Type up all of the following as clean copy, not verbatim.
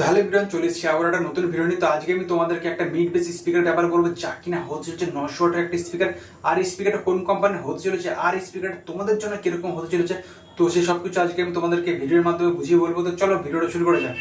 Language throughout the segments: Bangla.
তো হ্যালো এভরিওয়ান, চলে এসেছি আবার একটা নতুন ভিডিও নিয়ে। তো আজকে আমি তোমাদেরকে একটা মিড বেস স্পিকার ব্যবহার করবো, যা কিনা হচ্ছে 900 ওয়াটের একটা স্পিকার। আর এই স্পিকারটা কোন কোম্পানির হতে চলেছে, আর এই স্পিকারটা তোমাদের জন্য কিরকম হতে চলেছে, তো সেই সবকিছু আজকে আমি তোমাদেরকে ভিডিওর মাধ্যমে বুঝিয়ে বলবো। তো চলো ভিডিওটা শুরু করা যাক।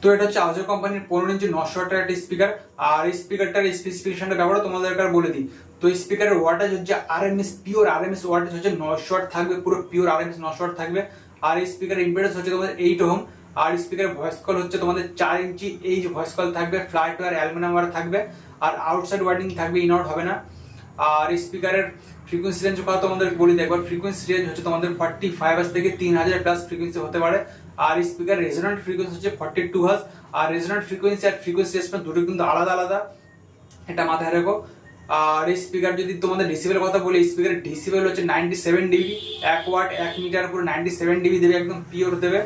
তো এটা হচ্ছে আউজো কোম্পানির 15 ইঞ্চি 900 ওয়াটের একটা স্পিকার। আর এই স্পিকারটার স্পেসিফিকেশনটা ব্যবহার তোমাদেরকে আর বলে দিই। তো এই স্পিকারের ওয়াটেজ হচ্ছে আরএমএস, পিওর আরএমএস ওয়াটেজ হচ্ছে 900 ওয়াট থাকবে, পুরো পিওর আরএমএস 900 ওয়াট থাকবে। আর এই স্পিকারের ইম্পিডেন্স হচ্ছে তোমাদের 8 ওহম। আর স্পিকারের ভয়েস কল হচ্ছে তোমাদের 4 ইঞ্চি এই যে ভয়েস কল থাকবে, ফ্ল্যাট ওয়্যার অ্যালুমিনিয়াম ওয়্যার থাকবে। আর আউটসাইড ওয়ার্ডিং থাকবে, ইন আউট হবে না। আর স্পিকারের ফ্রিকোয়েন্সি রেঞ্জ কথা তোমাদের বলি একবার। ফ্রিকোয়েন্সি রেঞ্জ হচ্ছে তোমাদের 45 হার্জ থেকে 3000 প্লাস ফ্রিকোয়েন্সি হতে পারে। আর স্পিকার রেজোন্যান্ট ফ্রিকোয়েন্সি হচ্ছে 42 হার্জ। আর রেজোন্যান্ট ফ্রিকোয়েন্সি আর ফ্রিকোয়েন্সি রেসপন্স দুটো কিন্তু আলাদা আলাদা, এটা মাথায় রাখো। আর এই স্পিকার যদি তোমাদের ডিসিবেল কথা বলি, স্পিকারের ডিসিবেল হচ্ছে 97 ডিবি, 1 ওয়াট 1 মিটার পুরো 97 ডিবি দেবে, একদম পিওর দেবে।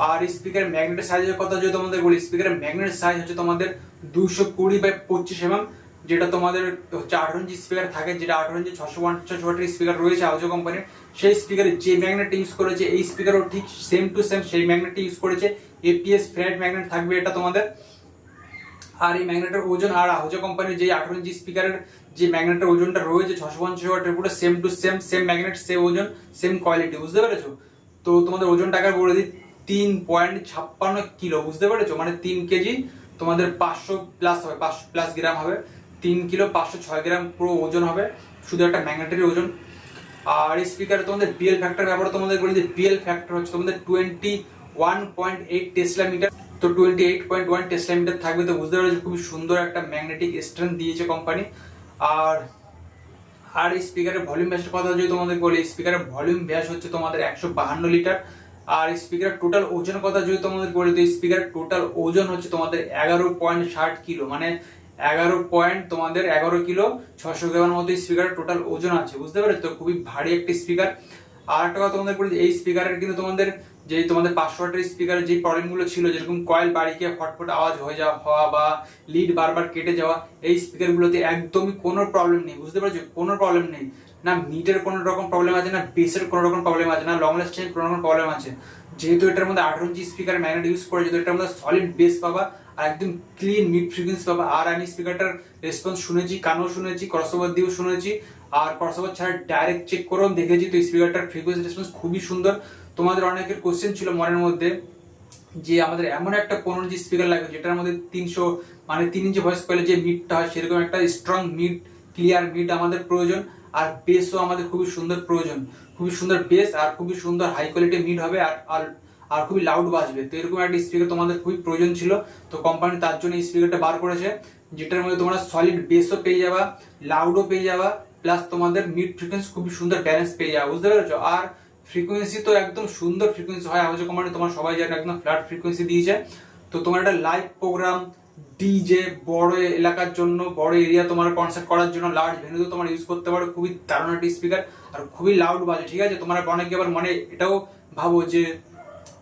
আর স্পিকারের ম্যাগনেটের সাইজের কথা যদি তোমাদের বলি, স্পিকারের ম্যাগনেট সাইজ হচ্ছে তোমাদের 220/25 mm, যেটা তোমাদের হচ্ছে 18 ইঞ্চি স্পিকার থাকে, যেটা 18 ইঞ্চি 650 ওয়াটের স্পিকার রয়েছে আউজো কোম্পানির। সেই স্পিকারে যে ম্যাগনেট ইউজ করেছে এই স্পিকারও ঠিক সেম টু সেম সেই ম্যাগনেট ইউজ করেছে। এপিএস ফ্ল্যাট ম্যাগনেট থাকবে এটা তোমাদের। আর এই ম্যাগনেটের ওজন আর আউজো কোম্পানির যে 18 ইঞ্চি স্পিকারের যে ম্যাগনেটের ওজনটা রয়েছে 650 ওয়াটের, পুরো same to same, same magnet, same ওজন, সেম কোয়ালিটি, বুঝতে পেরেছো? তো তোমাদের ওজনটাকে বলে দিই, 3.56 কিলো, বুঝতে পেরেছো? মানে 3 কেজি তোমাদের 500 প্লাস হবে, 500 প্লাস গ্রাম হবে। 3 কিলো 506 গ্রাম পুরো ওজন হবে, শুধু একটা ম্যাগনেটের ওজন। আর এই স্পিকারে তোমাদের বিএল ফ্যাক্টর ব্যাপারে তোমাদের বলে দিই। বিএল ফ্যাক্টর হচ্ছে তোমাদের 21.8 টেসলা মিটার। তো 28.1 টেসলা মিটার থাকবে। তো বুঝতে পারছো খুবই সুন্দর একটা ম্যাগনেটিক স্ট্রেংথ দিয়েছে কোম্পানি। আর আর এই স্পিকারের ভলিউম ব্যাসের কথা যদি তোমাদের বলি, স্পিকারের ভলিউম ব্যাস হচ্ছে তোমাদের 152 লিটার। আর স্পিকারের টোটাল ওজনের কথা যদি তোমাদের বলি, তো স্পিকারের টোটাল ওজন হচ্ছে তোমাদের 11.60 কিলো, মানে 11 কিলো 600 গ্রামের মতো স্পিকারের টোটাল ওজন আছে, বুঝতে পারছো? তো খুবই ভারী একটা স্পিকার। আর একটা কথা তোমাদের বলি, এই স্পিকারের কিন্তু তোমাদের যে তোমাদের 500 ওয়াটের স্পিকারের যে প্রবলেমগুলো ছিল, যেরকম কয়েল বাড়িকে ফটফট আওয়াজ হয়ে যাওয়া হওয়া বা লিড বারবার কেটে যাওয়া, এই স্পিকারগুলোতে একদমই কোনো প্রবলেম নেই, বুঝতে পারছো? কোনো প্রবলেম নেই। না মিটের কোনো রকম প্রবলেম আছে, না বেসের কোনো রকম প্রবলেম আছে, না লং লাস্টিং কোনো রকম প্রবলেম আছে। যেহেতু এটার মধ্যে 18 ইঞ্চি স্পিকার ম্যাগনেট ইউজ করে, যেহেতু এটার মধ্যে সলিড বেস পাবা আর একদম ক্লিন মিড ফ্রিকোয়েন্সি পাবা। আর আমি স্পিকারটার রেসপন্স শুনেছি, কানেও শুনেছি, ক্রসওভার দিয়েও শুনেছি, আর ক্রসওভার ছাড়া ডাইরেক্ট চেক করেও দেখেছি। তো স্পিকারটার ফ্রিকোয়েন্সি রেসপন্স খুবই সুন্দর। তোমাদের অনেকের কোশ্চেন ছিল মনের মধ্যে যে আমাদের এমন একটা 15 ইঞ্চি স্পিকার লাগবে যেটার মধ্যে 300 মানে 3 ইঞ্চি ভয়েস কয়েলে যে মিডটা হয়, সেরকম একটা স্ট্রং মিড, ক্লিয়ার মিড আমাদের প্রয়োজন। আর বেসও আমাদের খুবই সুন্দর প্রয়োজন, খুবই সুন্দর বেস আর খুবই সুন্দর হাই কোয়ালিটি মিড হবে। আর আর খুবই লাউড বাজবে। তো এরকম একটা স্পিকার তোমাদের খুবই প্রয়োজন ছিল। তো কোম্পানি তার জন্য এই স্পিকারটা বার করেছে, যেটার মধ্যে তোমরা সলিড বেসও পেয়ে যাবা, লাউডও পেয়ে যাবা, প্লাস তোমাদের মিড ফ্রিকোয়েন্সি খুবই সুন্দর ব্যালেন্স পেয়ে যাবে, বুঝতে পেরেছো? আর ফ্রিকোয়েন্সি তো একদম সুন্দর ফ্রিকোয়েন্সি হয় আউজো কোম্পানি, তোমার সবাই জানে একদম ফ্ল্যাট ফ্রিকোয়েন্সি দিয়েছে। তো তোমার একটা লাইভ প্রোগ্রাম, ডিজে, বড় এলাকার জন্য, বড় এরিয়া তোমার কনসার্ট করার জন্য, লার্জ ভেন্যুতে তোমার ইউজ করতে পারো। খুবই দারুণ একটা স্পিকার আর খুবই লাউড বাজে, ঠিক আছে? তোমরা অনেকে আবার মনে এটাও ভাবো যে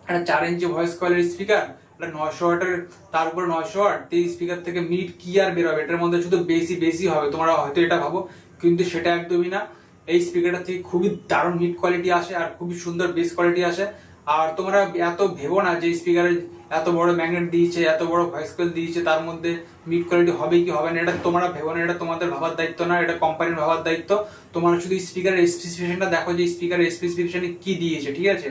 একটা 4 ইঞ্চি ভয়েস কয়েলের স্পিকার, এটা 900 ওয়াটের, তার উপরে 900 ওয়াট, এই স্পিকার থেকে মিড কি আর বের হবে? এটার মধ্যে শুধু বেশি বেশি হবে, তোমরা হয়তো এটা ভাবো, কিন্তু সেটা একদমই না। এই স্পিকারটা থেকে খুবই দারুণ মিড কোয়ালিটি আসে আর খুবই সুন্দর বেস কোয়ালিটি আসে। আর তোমরা এত ভেবো না যে স্পিকারের এত বড় ম্যাগনেট দিয়েছে, এত বড় ভয়েস কয়েল দিয়েছে, তার মধ্যে মিড কোয়ালিটি হবে কি হবে না, এটা তোমরা ভেবো না। এটা তোমাদের ভাবার দায়িত্ব না, এটা কোম্পানির ভাবার দায়িত্ব। তোমরা শুধু স্পিকারের স্পেসিফিকেশনটা দেখো যে স্পিকারের স্পেসিফিকেশনে কি দিয়েছে, ঠিক আছে?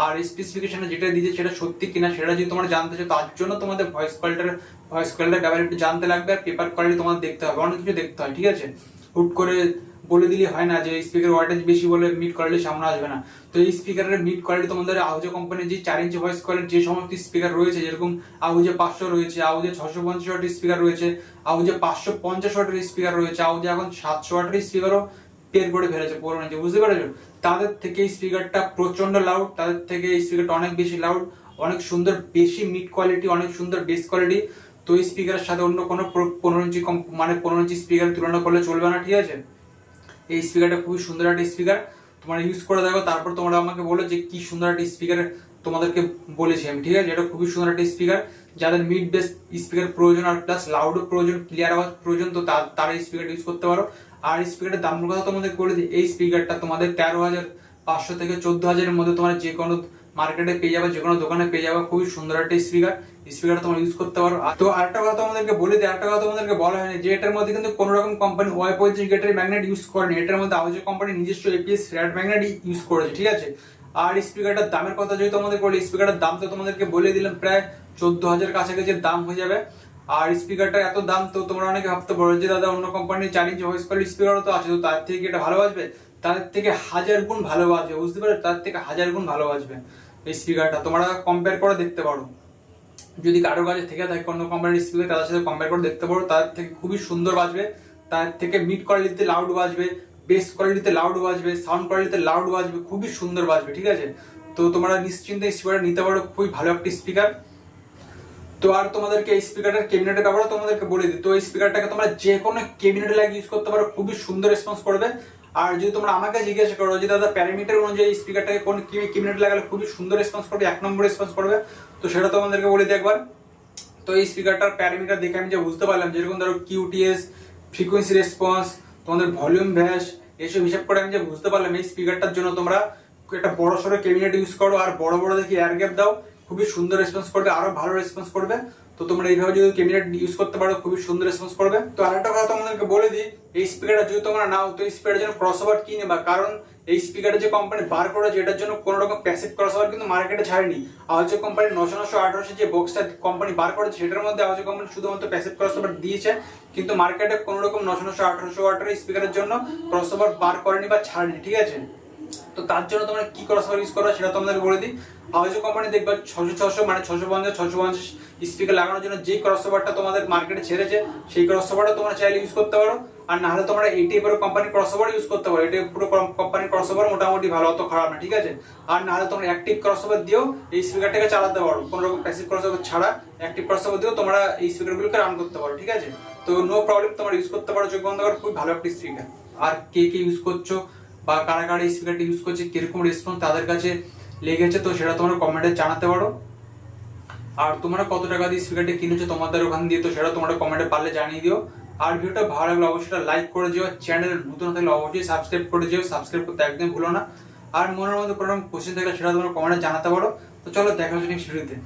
আর স্পেসিফিকেশনে যেটা দিয়েছে সেটা সত্যি কিনা সেটা যদি তোমরা জানতে চাও, তার জন্য তোমাদের ভয়েস কোয়ালিটির ব্যাপারে একটু জানতে লাগবে। আর পেপার কোয়ালিটি তোমাদের দেখতে হবে, অনেক কিছু দেখতে হয়, ঠিক আছে? হুট করে বলে দিলে হয় না যে স্পিকার ওয়াটেজ বেশি বলে মিড কোয়ালিটি সামনে আসবে না। তো এই স্পিকারের মিড কোয়ালিটি তোমাদের আউজো কোম্পানির যে 4 ইঞ্চি ভয়েস কোয়ালিটি যে সমস্ত স্পিকার রয়েছে, যেরকম আউজে 500 রয়েছে, আউজে 650 ওয়াটের স্পিকার রয়েছে, আউজে 550 ওয়াটের স্পিকার রয়েছে, আউজে এখন 700 ওয়াটের স্পিকারও বের করে ফেলেছে 15 ইঞ্চি, বুঝতে পেরেছো? তাদের থেকে এই স্পিকারটা প্রচন্ড লাউড, তাদের থেকে এই স্পিকারটা অনেক বেশি লাউড, অনেক সুন্দর, বেশি মিড কোয়ালিটি, অনেক সুন্দর বেস কোয়ালিটি। তো এই স্পিকারের সাথে অন্য কোনো 15 ইঞ্চি মানে 15 ইঞ্চি স্পিকার তুলনা করলে চলবে না, ঠিক আছে? এই স্পিকারটা খুবই সুন্দর একটা স্পিকার, তোমরা ইউজ করে দেখো, তারপর তোমরা আমাকে বলো যে কি সুন্দর একটা স্পিকার তোমাদেরকে বলেছি আমি, ঠিক আছে? এটা খুবই সুন্দর একটা স্পিকার। যাদের মিড বেস স্পিকার প্রয়োজন আর প্লাস লাউডও প্রয়োজন, ক্লিয়ার আওয়াজ প্রয়োজন, তো তারা এই স্পিকারটা ইউজ করতে পারো। আর এই স্পিকারটার দামের কথা তোমাদের বলে দিই, এই স্পিকারটা তোমাদের 13,500 থেকে 14,000 এর মধ্যে তোমরা যে কোনো মার্কেটে পেয়ে যাবে, যে কোনো দোকানে পেয়ে যাবে। খুবই সুন্দর একটা স্পিকার, স্পিকারটা তোমরা ইউজ করতে পারো। তো আরেকটা কথা তোমাদেরকে বলে দিই, আরেকটা কথা তোমাদেরকে বলা হয়নি যে এটার মধ্যে কিন্তু কোনো রকম কোম্পানি ওয়াই পজিটিভ গেটের ম্যাগনেট ইউজ করেনি, এটার মধ্যে আওয়াজের কোম্পানি নিজস্ব এপিএস র্যাড ম্যাগনেট ইউজ করেছে, ঠিক আছে। আর স্পিকারটার দামের কথা যদি তোমাদের বলি, স্পিকারটার দাম তো তোমাদেরকে বলে দিলাম, প্রায় 14,000 কাছাকাছি দাম হয়ে যাবে। আর স্পিকারটার এত দাম তো তোমরা অনেকে ভাবতে পারো যে দাদা অন্য কোম্পানির চাইনিজ ভয়েস কল স্পিকারও তো আছে, তো তার থেকে এটা ভালো বাজবে? তার থেকে 1000 গুণ ভালো বাজবে, বুঝতে পারো, তার থেকে 1000 গুণ ভালো বাজবে এই স্পিকারটা। তোমরা কম্পেয়ার করে দেখতে পারো, যদি কারো কাছে থেকে থাকে অন্য কোম্পানির স্পিকার তাদের সাথে কম্পেয়ার করে দেখতে পারো, তার থেকে খুবই সুন্দর বাজবে, তার থেকে মিড কোয়ালিটিতে লাউড বাজবে, বেস কোয়ালিটিতে লাউড বাজবে, সাউন্ড কোয়ালিটিতে লাউড বাজবে, খুবই সুন্দর বাজবে, ঠিক আছে। তো তোমরা নিশ্চিন্তে স্পিকার নিতে পারো, খুবই ভালো একটি স্পিকার। তো আর তোমাদেরকে এই স্পিকারটার ক্যাবিনেটের ব্যাপারে তোমাদেরকে বলে দিই, তো এই স্পিকারটাকে তোমরা যে কোনো ক্যাবিনেটে লাগিয়ে ইউজ করতে পারো, খুবই সুন্দর রেসপন্স করবে। আর যদি তোমরা আমাকে জিজ্ঞাসা করো যে দাদা প্যারামিটার অনুযায়ী স্পিকারটাকে কোন ক্যাবিনেটে লাগালে খুবই সুন্দর রেসপন্স করবে, 1 নম্বর রেসপন্স করবে, তো সেটা তোমাদেরকে বলে দিই একবার। তো এই স্পিকারটার প্যারামিটার দেখে আমি যে বুঝতে পারলাম, যেরকম ধরো কিউটিএস, ফ্রিকোয়েন্সি রেসপন্স, তোমাদের ভলিউম ভ্যাস, এইসব হিসাব করে আমি যে বুঝতে পারলাম এই স্পিকারটার জন্য তোমরা একটা বড় সড়ো ক্যাবিনেট ইউজ করো আর বড় বড় দেখি এয়ার গ্যাপ দাও, খুবই সুন্দর রেসপন্স করবে, আরো ভালো রেসপন্স করবে। তো তোমরা এইভাবে যদি ক্যাবিনেট ইউজ করতে পারো খুবই সুন্দর রেসপন্স করবে। তো আরেকটা কথা তোমাদেরকে বলে দিই, এই স্পিকারটা যদি তোমরা নাও তো এই স্পিকারের জন্য ক্রসওভার কি নেবা, কারণ এই স্পিকারের যে কোম্পানি বার করেছে এটার জন্য কোনো রকম প্যাসিভ ক্রসওভার কিন্তু মার্কেটে ছাড়েনি। আওয়াজো কোম্পানি 998 যে বক্সটা কোম্পানি বার করেছে সেটার মধ্যে আওয়াজো কোম্পানি শুধুমাত্র প্যাসিভ ক্রসওভার দিয়েছে, কিন্তু মার্কেটে কোনো রকম 998 ওয়াটের স্পিকারের জন্য ক্রসওভার বার করেনি বা ছাড়েনি, ঠিক আছে। তো তার জন্য তোমরা কি ক্রসওভার ইউজ করো সেটা তোমাদের বলে দিই। আওয়াজো কোম্পানি দেখবা 600 মানে 650 স্পিকার লাগানোর জন্য যে ক্রসওভারটা তোমাদের মার্কেটে ছেড়েছে সেই ক্রসওভারটা তোমরা চাইলে ইউজ করতে পারো। আর না হলে তোমরা এই টাইপের কোম্পানির ক্রসওভার ইউজ করতে পারো, এটা পুরো কোম্পানির ক্রসওভার মোটামুটি ভালো, অত খারাপ না, ঠিক আছে। আর না হলে তোমরা অ্যাক্টিভ ক্রসওভার দিয়েও এই স্পিকারটাকে চালাতে পারো, কোনো রকম প্যাসিভ ক্রসওভার ছাড়া অ্যাক্টিভ ক্রসওভার দিয়েও তোমরা এই স্পিকারগুলোকে রান করতে পারো, ঠিক আছে। তো নো প্রবলেম, তোমরা ইউজ করতে পারো চোখ বন্ধ করে, খুব ভালো একটা স্পিকার। আর কে কে ইউজ করছো বা কারা কারা এই স্পিকারটি ইউজ করছে, কিরকম রেসপন্স তাদের কাছে লেগেছে, তো সেটা তোমরা কমেন্টে জানাতে পারো। আর তোমরা কত টাকা দিয়ে স্পিকারটি কিনেছো তোমাদের ওখান দিয়ে, তো সেটা তোমরা কমেন্টে পারলে জানিয়ে দিও। আর ভিডিওটা ভালো লাগলে অবশ্যই লাইক করে দিও, চ্যানেল নতুন থাকলে অবশ্যই সাবস্ক্রাইব করে দিও, সাবস্ক্রাইব করতে একদম ভুলো না। আর মনের মধ্যে কোনো কোশ্চেন থাকলে সেটা তোমরা কমেন্টে জানাতে পারো। তো চলো দেখা হচ্ছে নেক্সট ভিডিওতে।